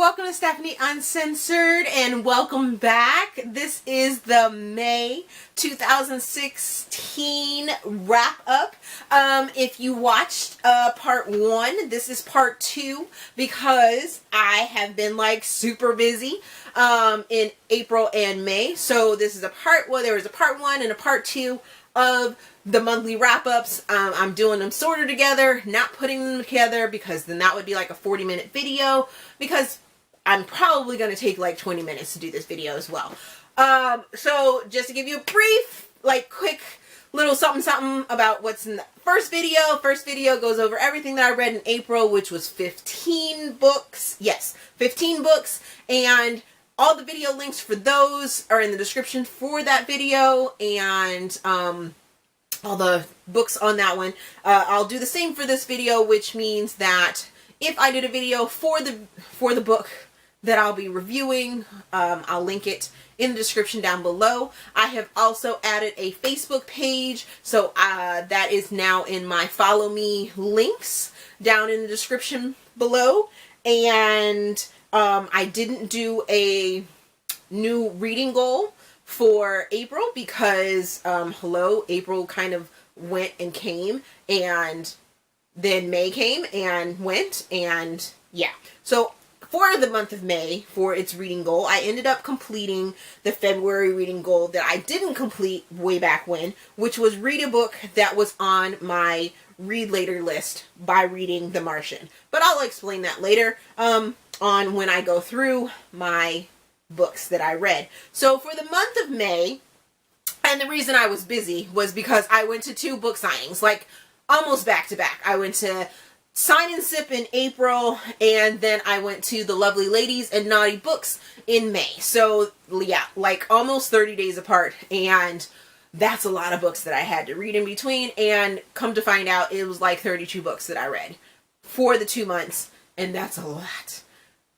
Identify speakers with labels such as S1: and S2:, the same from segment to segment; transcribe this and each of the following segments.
S1: welcome to Stephanie Uncensored, and welcome back. This is the May 2016 wrap-up. If you watched part 1, this is part 2, because I have been like super busy in April and May. So this is a part 1. There was a part 1 and a part 2 of the monthly wrap-ups. I'm doing them sorted together, not putting them together, because then that would be like a 40-minute video, because I'm probably going to take like 20 minutes to do this video as well. So just to give you a brief, like quick little something about what's in the first video. First video goes over everything that I read in April, which was 15 books. Yes, 15 books, and all the video links for those are in the description for that video, and all the books on that one. I'll do the same for this video, which means that if I did a video for the book that I'll be reviewing, I'll link it in the description down below. I have also added a Facebook page, so that is now in my follow me links down in the description below. And I didn't do a new reading goal for April because, April kind of went and came, and then May came and went, and yeah. So for the month of May, for its reading goal, I ended up completing the February reading goal that I didn't complete way back when, which was read a book that was on my read later list by reading The Martian. But I'll explain that later on when I go through my books that I read. So for the month of May, and the reason I was busy was because I went to 2 book signings, like almost back to back. I went to Sign and Sip in April, and then I went to The Lovely Ladies and Naughty Books in May. So yeah, like almost 30 days apart, and that's a lot of books that I had to read in between, and come to find out it was like 32 books that I read for the 2 months, and that's a lot.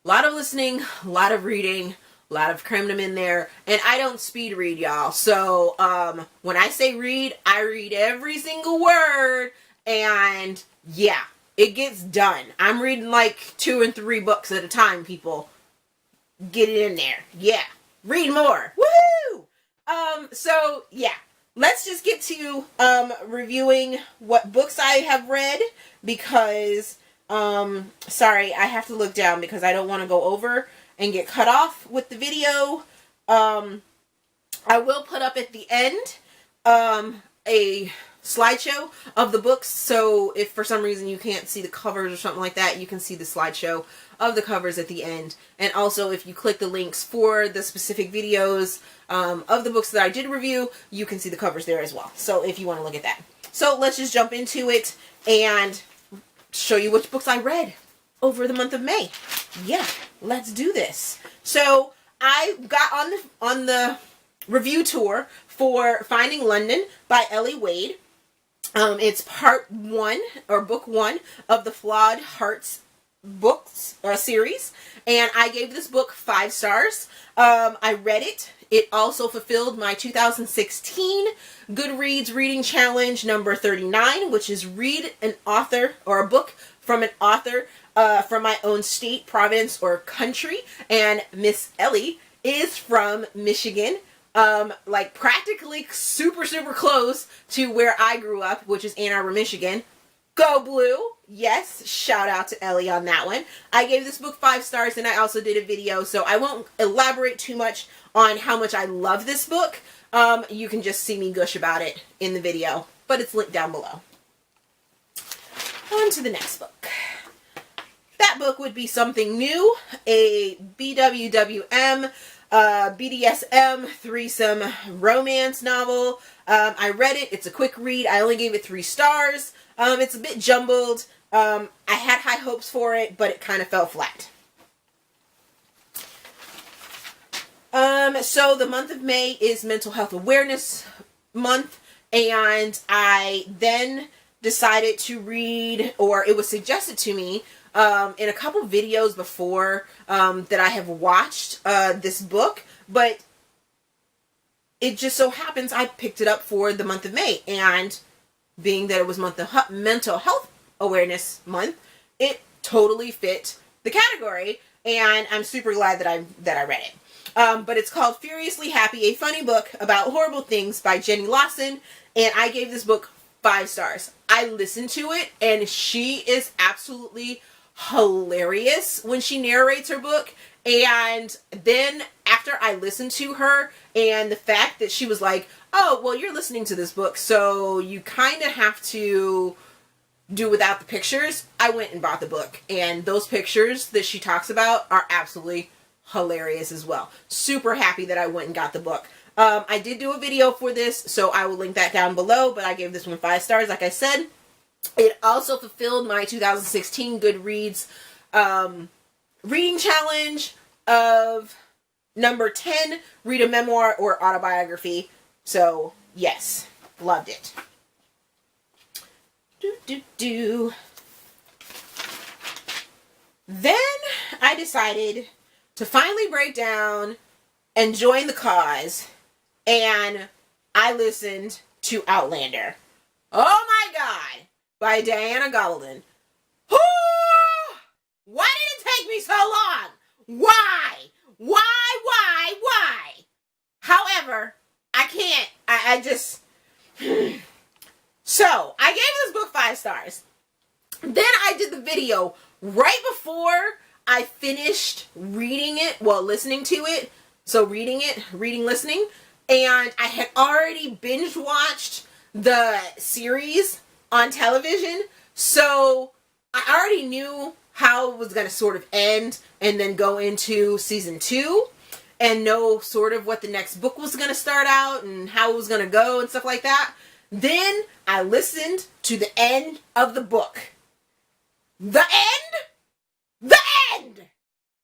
S1: A lot of listening, a lot of reading, a lot of crammed them in there, and I don't speed read, y'all. So when I say read, I read every single word, and yeah, it gets done. I'm reading like 2 and 3 books at a time, people. Get it in there. Yeah. Read more. Woohoo! So yeah. Let's just get to reviewing what books I have read, because sorry, I have to look down because I don't want to go over and get cut off with the video. I will put up at the end a slideshow of the books, so if for some reason you can't see the covers or something like that, you can see the slideshow of the covers at the end. And also, if you click the links for the specific videos of the books that I did review, you can see the covers there as well, so if you want to look at that. So let's just jump into it and show you which books I read over the month of May. Yeah, let's do this. So I got on the review tour for Finding London by Ellie Wade. It's part 1, or book 1, of the Flawed Hearts books series, and I gave this book 5 stars. I read it. It also fulfilled my 2016 Goodreads reading challenge number 39, which is read an author or a book from an author from my own state, province, or country. And Miss Ellie is from Michigan. Like practically super close to where I grew up, which is Ann Arbor, Michigan. Go Blue! Yes, shout out to Ellie on that one. I gave this book 5 stars, and I also did a video, so I won't elaborate too much on how much I love this book. You can just see me gush about it in the video, but it's linked down below. On to the next book. That book would be something new, a BWWM BDSM threesome romance novel. I read it. It's a quick read. I only gave it 3 stars. It's a bit jumbled. I had high hopes for it, but it kind of fell flat. So the month of May is Mental Health Awareness Month, and I then decided to read, or it was suggested to me in a couple videos before that I have watched this book, but it just so happens I picked it up for the month of May, and being that it was Mental Health Awareness Month, it totally fit the category, and I'm super glad that I read it. But it's called Furiously Happy, a funny book about horrible things by Jenny Lawson, and I gave this book 5 stars. I listened to it, and she is absolutely hilarious when she narrates her book. And then after I listened to her, and the fact that she was like, oh, well, you're listening to this book, so you kind of have to do without the pictures, I went and bought the book. And those pictures that she talks about are absolutely hilarious as well. Super happy that I went and got the book. I did do a video for this, so I will link that down below, but I gave this one 5 stars, like I said. It also fulfilled my 2016 Goodreads reading challenge of number 10, read a memoir or autobiography. So, yes, loved it. Then I decided to finally break down and join the cause, and I listened to Outlander. Oh my God! By Diana Gabaldon. Why did it take me so long? Why? However, I can't. I just... So, I gave this book 5 stars. Then I did the video right before I finished reading it, well, listening to it. So, reading, listening. And I had already binge watched the series on television. So, I already knew how it was going to sort of end and then go into season 2 and know sort of what the next book was going to start out and how it was going to go and stuff like that. Then I listened to the end of the book. The end? The end!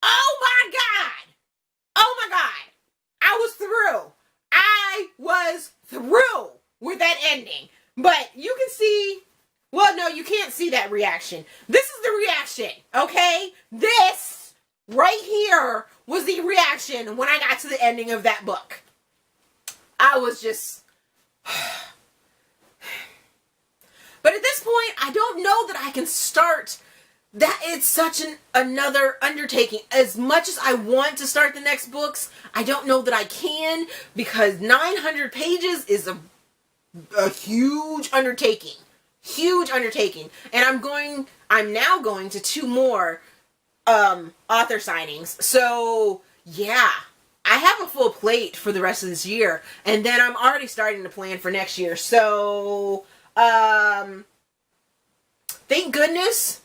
S1: Oh my God! Oh my God! I was through. I was through with that ending. But you can see... Well, no, you can't see that reaction. This is the reaction, okay? This right here was the reaction when I got to the ending of that book. I was just... But at this point, I don't know that I can start. That it's such another undertaking. As much as I want to start the next books, I don't know that I can, because 900 pages is a huge undertaking. Huge undertaking. And I'm now going to 2 more author signings. So, yeah. I have a full plate for the rest of this year. And then I'm already starting to plan for next year. So, thank goodness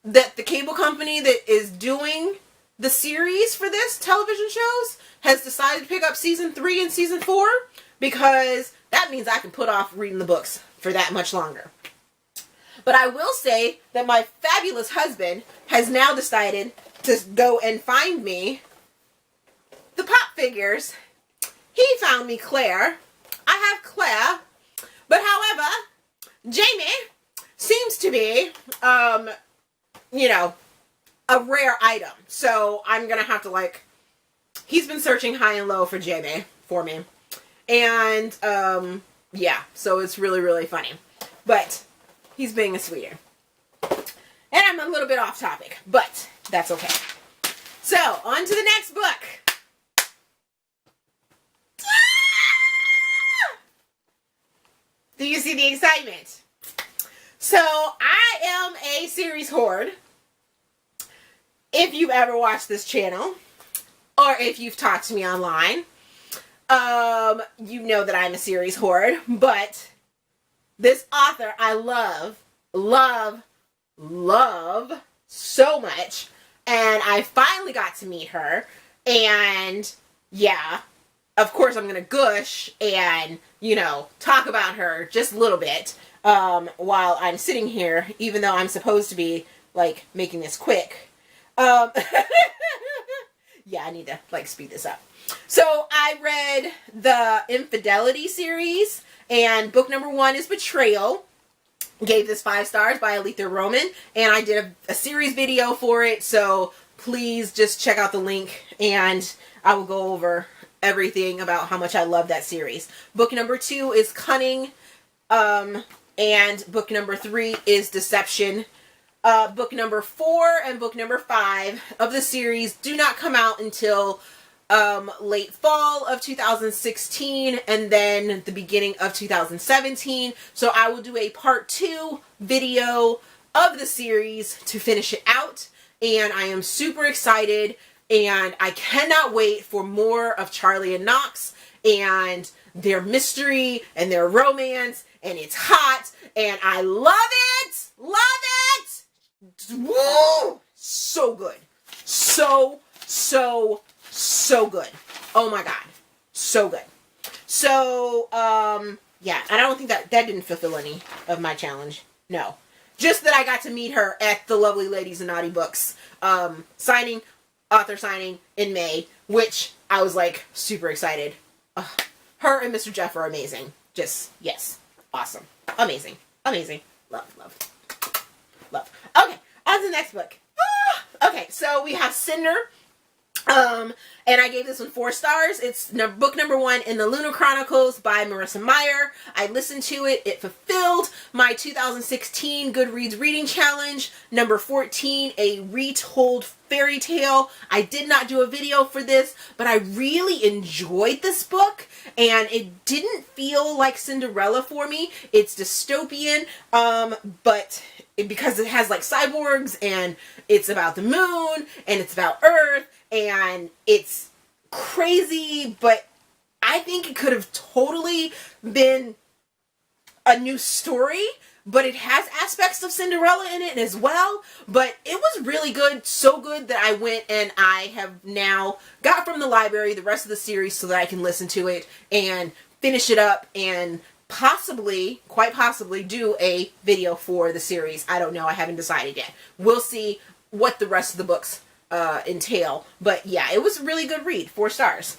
S1: that the cable company that is doing the series for this television shows has decided to pick up season 3 and season 4, because that means I can put off reading the books for that much longer. But I will say that my fabulous husband has now decided to go and find me the pop figures. He found me Claire. I have Claire. But however, Jamie seems to be, a rare item. So I'm going to have to, he's been searching high and low for Jamie for me. And, yeah, so it's really, really funny. But he's being a sweeter. And I'm a little bit off topic, but that's okay. So, on to the next book. Do you see the excitement? So, I am a series hoard. If you've ever watched this channel, or if you've talked to me online, you know that I'm a series hoard. But this author I love so much. And I finally got to meet her. And, yeah, of course I'm going to gush and, talk about her just a little bit while I'm sitting here, even though I'm supposed to be, making this quick. Yeah, I need to, speed this up. So, I read the Infidelity series, and book number 1 is Betrayal. Gave this 5 stars by Alethea Roman, and I did a series video for it, so please just check out the link, and I will go over everything about how much I love that series. Book number 2 is Cunning, and book number 3 is Deception. book number 4 and book number 5 of the series do not come out until late fall of 2016 and then the beginning of 2017. So I will do a part 2 video of the series to finish it out. And I am super excited and I cannot wait for more of Charlie and Knox and their mystery and their romance, and it's hot and I love it! Love it! Woo! So good. So good. Oh my god. So good. So, yeah, and I don't think that didn't fulfill any of my challenge. No. Just that I got to meet her at the Lovely Ladies and Naughty Books author signing in May, which I was like super excited. Her and Mr. Jeff are amazing. Just, yes. Awesome. Amazing. Amazing. Love. Okay, on to the next book. Okay, so we have Cinder. And I gave this one 4 stars. It's book number 1 in the Lunar Chronicles by Marissa Meyer. I listened to it. It fulfilled my 2016 Goodreads reading challenge. Number 14, a retold fairy tale. I did not do a video for this, but I really enjoyed this book, and it didn't feel like Cinderella for me. It's dystopian, but because it has like cyborgs, and it's about the moon, and it's about Earth, and it's crazy, but I think it could have totally been a new story, but it has aspects of Cinderella in it as well. But it was really good, so good that I went and I have now got from the library the rest of the series so that I can listen to it and finish it up and possibly, quite possibly, do a video for the series. I don't know. I haven't decided yet. We'll see what the rest of the books entail. But yeah, it was a really good read. 4 stars.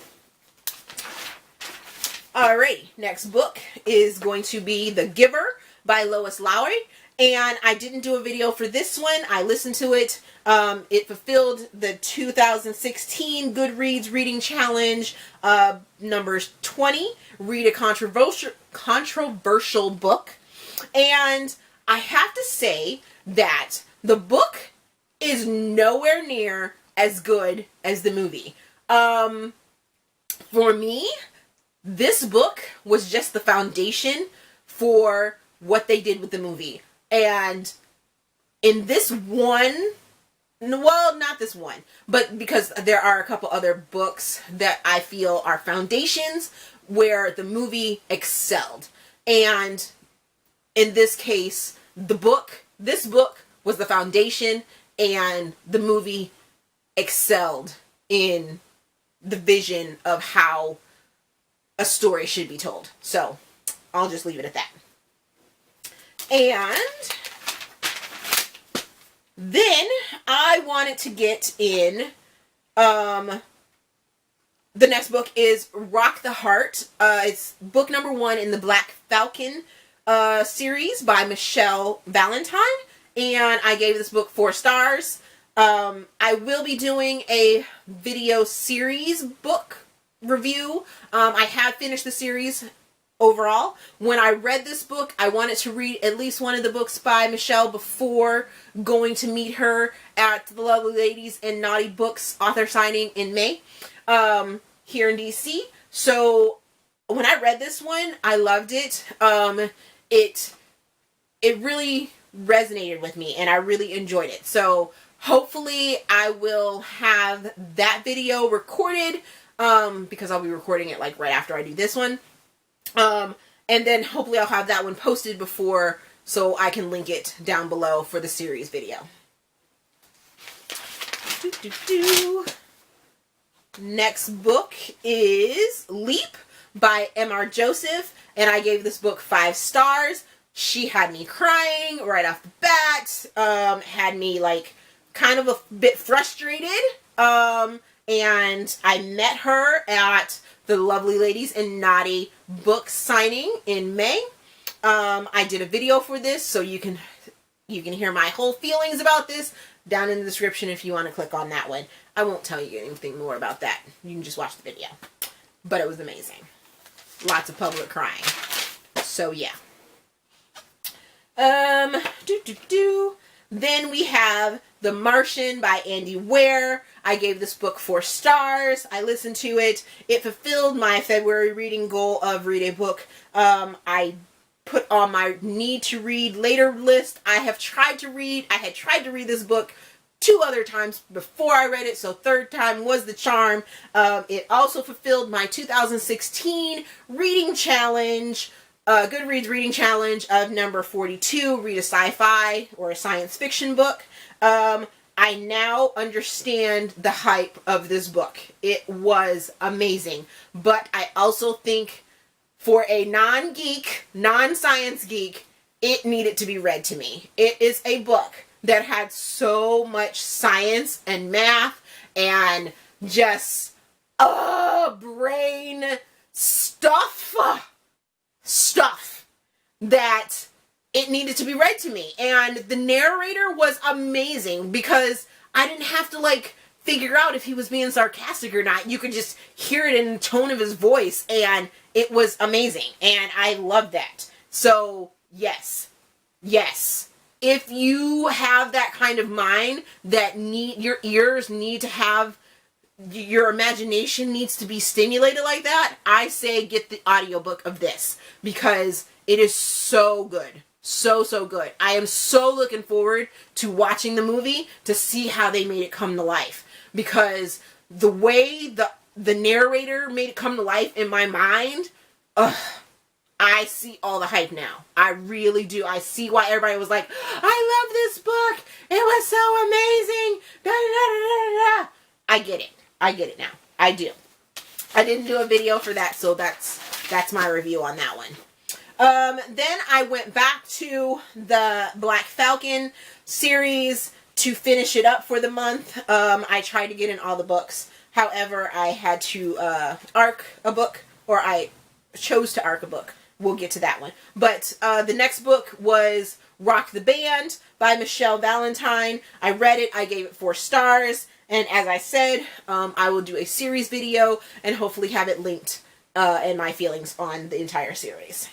S1: Alrighty, next book is going to be The Giver by Lois Lowry. And I didn't do a video for this one. I listened to it. It fulfilled the 2016 Goodreads reading challenge, numbers 20. Read a controversial book. And I have to say that the book is nowhere near as good as the movie. For me, this book was just the foundation for what they did with the movie. And in this one, well, not this one, but because there are a couple other books that I feel are foundations where the movie excelled. And in this case, this book was the foundation, and the movie excelled in the vision of how a story should be told. So, I'll just leave it at that. And then I wanted to get in, the next book is Rock the Heart. It's book number 1 in the Black Falcon series by Michelle Valentine. And I gave this book 4 stars. I will be doing a video series book review. I have finished the series overall. When I read this book, I wanted to read at least one of the books by Michelle before going to meet her at the Lovely Ladies and Naughty Books author signing in May, here in DC. So when I read this one, I loved it. It really resonated with me, and I really enjoyed it. So hopefully I will have that video recorded, because I'll be recording it like right after I do this one. And then hopefully I'll have that one posted before, so I can link it down below for the series video. Next book is Leap by M.R. Joseph, and I gave this book 5 stars. She had me crying right off the bat, had me like kind of a bit frustrated, and I met her at the Lovely Ladies and Naughty Book signing in May. I did a video for this, so you can hear my whole feelings about this down in the description if you want to click on that one. I won't tell you anything more about that. You can just watch the video. But it was amazing. Lots of public crying. So yeah. Then we have The Martian by Andy Weir. I gave this book 4 stars. I listened to it. It fulfilled my February reading goal of read a book. I put on my need to read later list. I had tried to read this book 2 other times before I read it, so 3rd time was the charm. It also fulfilled my 2016 reading challenge, Goodreads reading challenge of number 42, read a sci-fi or a science fiction book. I now understand the hype of this book. It was amazing, but I also think for a non-geek, non-science geek, it needed to be read to me. It is a book that had so much science and math and just brain stuff that it needed to be read to me. And the narrator was amazing because I didn't have to like figure out if he was being sarcastic or not. You could just hear it in the tone of his voice, and it was amazing, and I loved that. So yes, if you have that kind of mind that your ears need to have, your imagination needs to be stimulated like that, I say get the audiobook of this because it is so good. So good. I am so looking forward to watching the movie to see how they made it come to life, because the way the narrator made it come to life in my mind, I see all the hype now. I really do. I see why everybody was like, I love this book. It was so amazing. Da, da, da, da, da. I get it. I get it now. I do. I didn't do a video for that, so that's my review on that one. Then I went back to the Black Falcon series to finish it up for the month. I tried to get in all the books. However, I had to arc a book, or I chose to arc a book. We'll get to that one. But the next book was Rock the Band by Michelle Valentine. I read it. I gave it 4 stars. And as I said, I will do a series video and hopefully have it linked and my feelings on the entire series.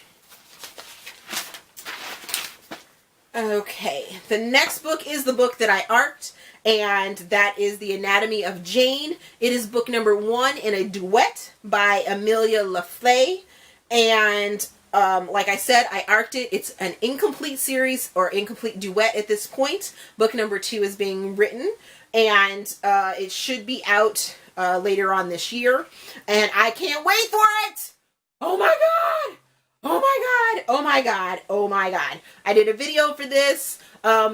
S1: Okay, the next book is the book that I arced, and that is The Anatomy of Jane. It is book number 1 in a duet by Amelia LaFleur. And like I said, I arced it. It's an incomplete series or incomplete duet at this point. Book number 2 is being written, and it should be out later on this year. And I can't wait for it! Oh my god! Oh my god! Oh my god! Oh my god! I did a video for this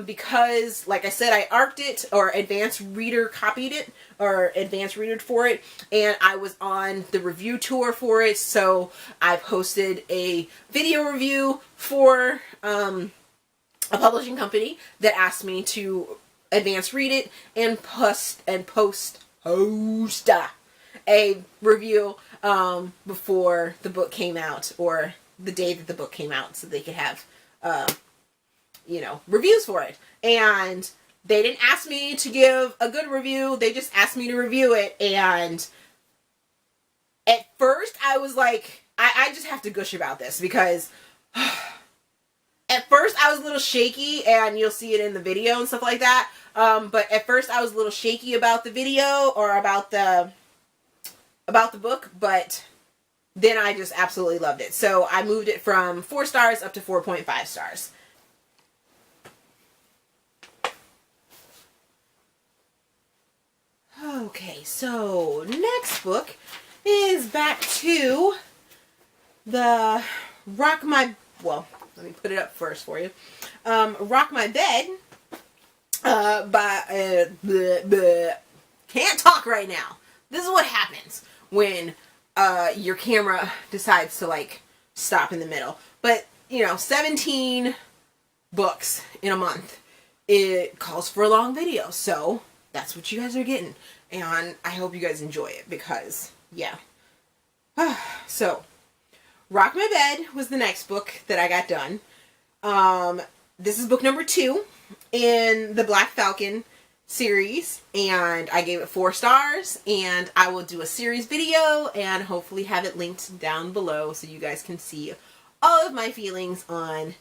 S1: because, like I said, I arced it, or advanced reader copied it, or advanced reader for it, and I was on the review tour for it, so I posted a video review for a publishing company that asked me to advance read it and post a review before the book came out, or the day that the book came out, so they could have reviews for it. And they didn't ask me to give a good review, they just asked me to review it. And at first I was like, I just have to gush about this, because at first I was a little shaky, and you'll see it in the video and stuff like that. But at first I was a little shaky about the video, or about the book, but then I just absolutely loved it. So I moved it from 4 stars up to 4.5 stars. Okay, so next book is back to the let me put it up first for you. Rock My Bed by can't talk right now. This is what happens when your camera decides to like stop in the middle. But 17 books in a month, it calls for a long video, so that's what you guys are getting, and I hope you guys enjoy it, because yeah. So Rock My Bed was the next book that I got done. This is book number 2 in the Black Falcon series, and I gave it 4 stars, and I will do a series video and hopefully have it linked down below so you guys can see all of my feelings on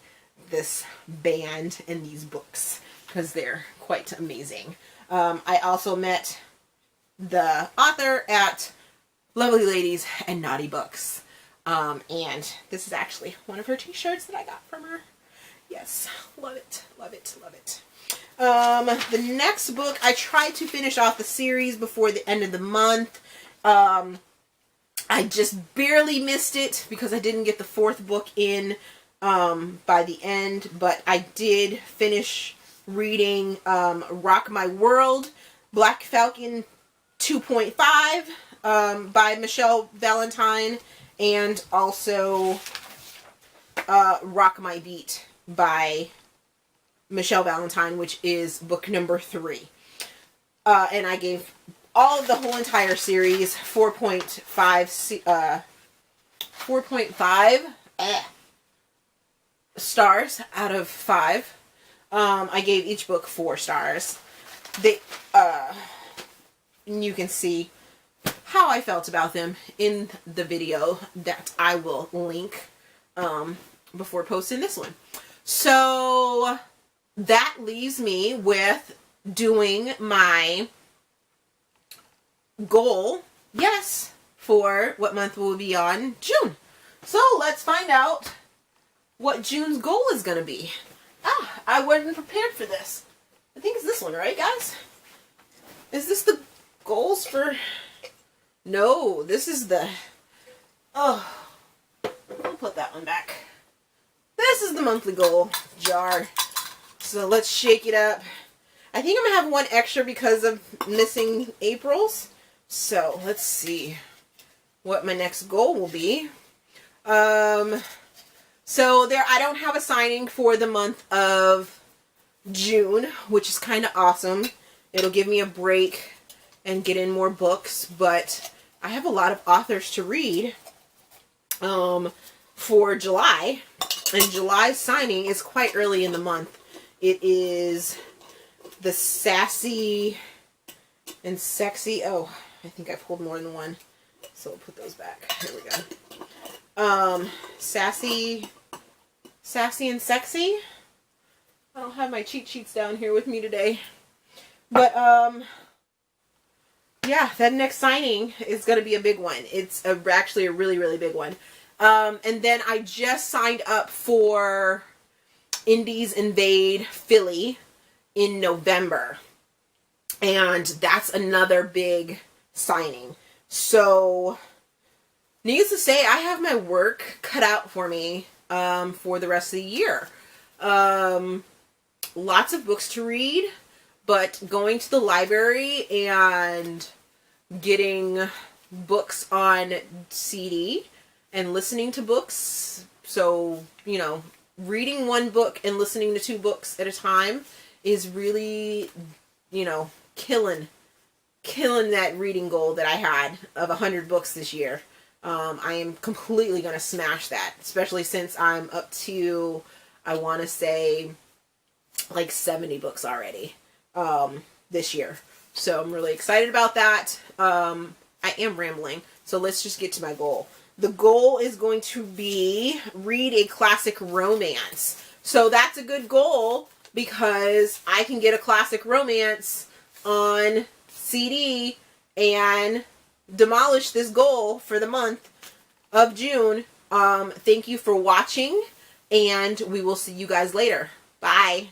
S1: this band and these books. because they're quite amazing. I also met the author at Lovely Ladies and Naughty Books. And this is actually one of her t-shirts that I got from her. Yes, love it, love it, love it. The next book, I tried to finish off the series before the end of the month. I just barely missed it because I didn't get the 4th book in by the end, but I did finish reading Rock My World, Black Falcon 2.5 by Michelle Valentine, and also Rock My Beat by Michelle Valentine, which is book number 3. And I gave all of the whole entire series 4.5 stars out of 5. I gave each book 4 stars. You can see how I felt about them in the video that I will link before posting this one. So that leaves me with doing my goal, yes, for what month will be on June. So let's find out what June's goal is going to be. I wasn't prepared for this. I think it's this one, right, guys? Is this the goals for... No, this is the... Oh, I'll put that one back. This is the monthly goal jar. So let's shake it up. I think I'm going to have one extra because of missing April's. So let's see what my next goal will be. So there, I don't have a signing for the month of June, which is kind of awesome. It'll give me a break and get in more books, but I have a lot of authors to read for July, and July's signing is quite early in the month. It is the Sassy and Sexy. Oh, I think I pulled more than one, so we'll put those back. Here we go. Sassy and Sexy. I don't have my cheat sheets down here with me today, but yeah, that next signing is going to be a big one. It's actually a really, really big one. And then I just signed up for Indies Invade Philly in November. And that's another big signing. So, needless to say, I have my work cut out for me for the rest of the year. Lots of books to read, but going to the library and getting books on CD and listening to books. So, you know, reading one book and listening to 2 books at a time is really, you know, killing that reading goal that I had of 100 books this year. I am completely going to smash that, especially since I'm up to, I want to say, like 70 books already this year. So I'm really excited about that. I am rambling, so let's just get to my goal. The goal is going to be read a classic romance. So that's a good goal because I can get a classic romance on CD and demolish this goal for the month of June. Thank you for watching, and we will see you guys later. Bye.